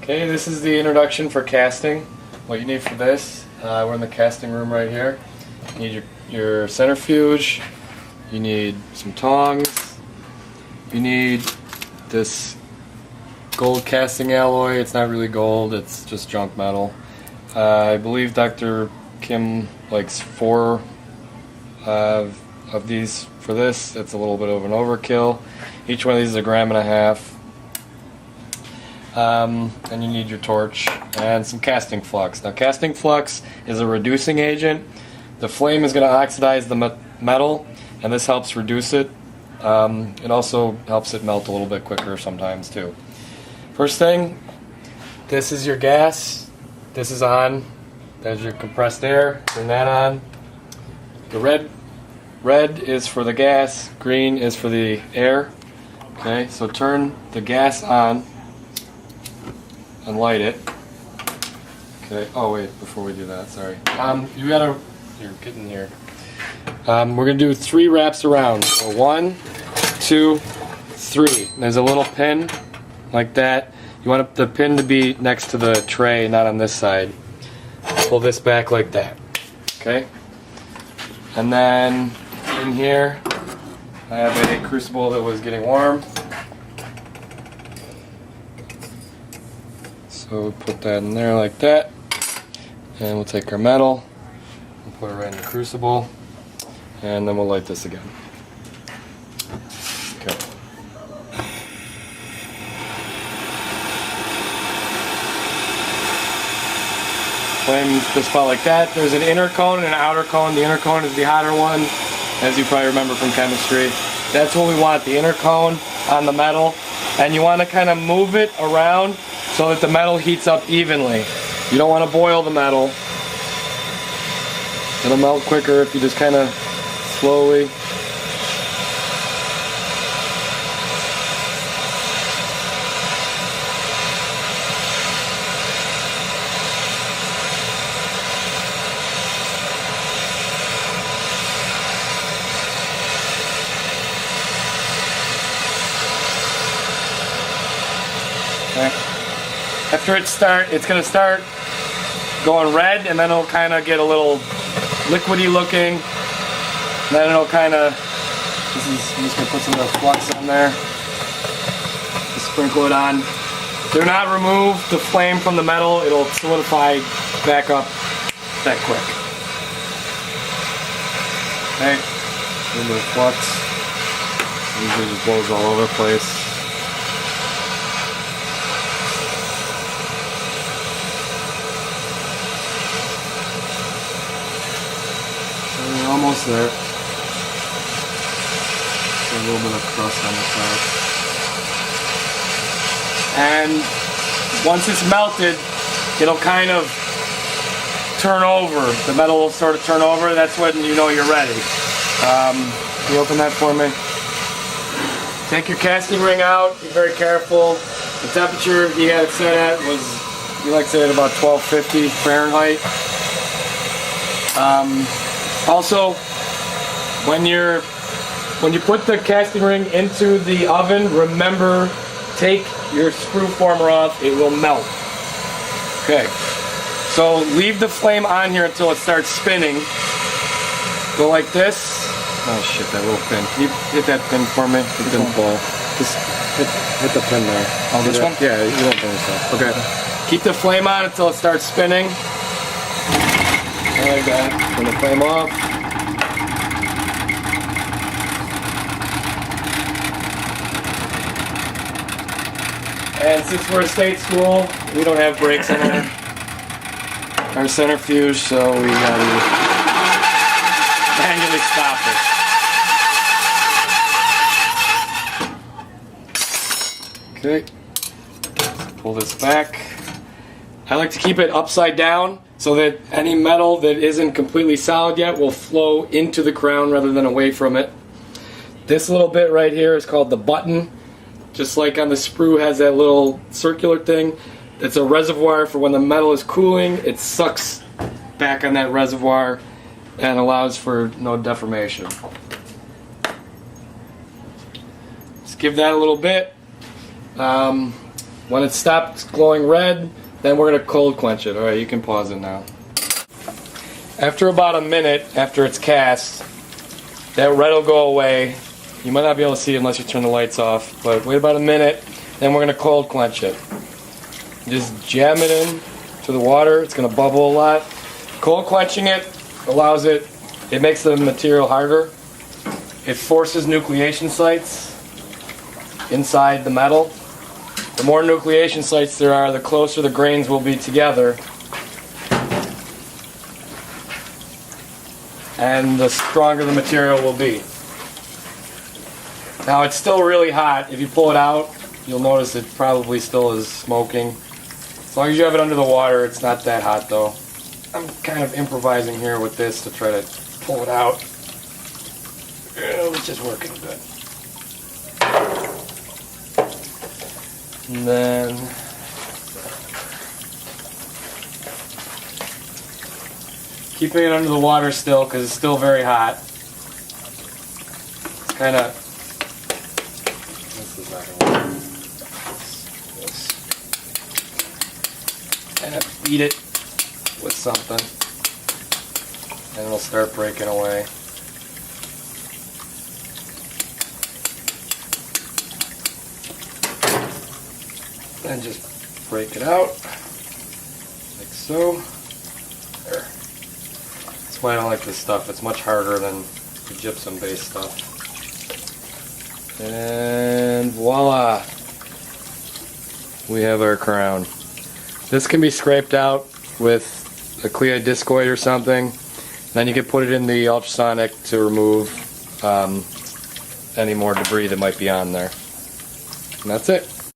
Okay, this is the introduction for casting. What you need for this, we're in the casting room right here. You need your centrifuge, you need some tongs, you need this gold casting alloy. It's not really gold, it's just junk metal. I believe Dr. Kim likes 4 of these for this. It's a little bit of an overkill. Each one of these is 1.5 grams. And you need your torch and some casting flux. Now, casting flux is a reducing agent. The flame is going to oxidize the metal, and this helps reduce it. It also helps it melt a little bit quicker sometimes too. First thing, this is your gas. This is on. There's your compressed air. Turn that on. The red is for the gas. Green is for the air. Okay, so turn the gas on and light it. Okay. Oh wait, before we do that, sorry. You're getting here. We're gonna do 3 wraps around. So 1, 2, 3. There's a little pin like that. You want the pin to be next to the tray, not on this side. Pull this back like that. Okay. And then in here, I have a crucible that was getting warm. So we'll put that in there like that, and we'll take our metal and put it right in the crucible, and then we'll light this again. Okay. Flame just about like that. There's an inner cone and an outer cone. The inner cone is the hotter one, as you probably remember from chemistry. That's what we want, the inner cone on the metal, and you want to kind of move it around so that the metal heats up evenly. You don't want to boil the metal. It'll melt quicker if you just kind of slowly. Okay. After it's going to start going red, and then it'll kind of get a little liquidy looking. And then it'll kind of, I'm just going to put some of the flux on there. Just sprinkle it on. Do not remove the flame from the metal. It'll solidify back up that quick. Okay. A little bit of flux. Usually just blows all over the place. Almost there. Just a little bit of crust on the side. And once it's melted, it'll kind of turn over. The metal will sort of turn over. That's when you know you're ready. Can you open that for me? Take your casting ring out. Be very careful. The temperature you had it set at was, you like to say, at about 1250 Fahrenheit. Also, when you put the casting ring into the oven, remember, take your screw former off, it will melt. Okay, so leave the flame on here until it starts spinning. Go like this. Oh shit, that little pin. Can you hit that pin for me? It didn't fall. Just hit the pin there. Oh, this one? Yeah, you won't burn yourself. Okay. Keep the flame on until it starts spinning. Like that. Turn the flame off. And since we're a state school, we don't have brakes in our centrifuge, so we gotta manually stop it. Okay. Pull this back. I like to keep it upside down, so that any metal that isn't completely solid yet will flow into the crown rather than away from it. This little bit right here is called the button. Just like on the sprue has that little circular thing. It's a reservoir for when the metal is cooling. It sucks back on that reservoir and allows for no deformation. Just give that a little bit. When it stops glowing red, then we're going to cold quench it. Alright, you can pause it now. After about a minute after it's cast, that red will go away. You might not be able to see it unless you turn the lights off, but wait about a minute, then we're going to cold quench it. Just jam it in to the water. It's going to bubble a lot. Cold quenching it allows it makes the material harder. It forces nucleation sites inside the metal. The more nucleation sites there are, the closer the grains will be together. And the stronger the material will be. Now it's still really hot. If you pull it out, you'll notice it probably still is smoking. As long as you have it under the water, it's not that hot though. I'm kind of improvising here with this to try to pull it out. It's just working good. And then keeping it under the water still because it's still very hot. It's kind of, this is not going to work. Kind of beat it with something and it'll start breaking away. And just break it out like so. There. That's why I don't like this stuff. It's much harder than the gypsum based stuff. And voila, we have our crown. This can be scraped out with a clear discoid or something. Then you can put it in the ultrasonic to remove any more debris that might be on there. And that's it.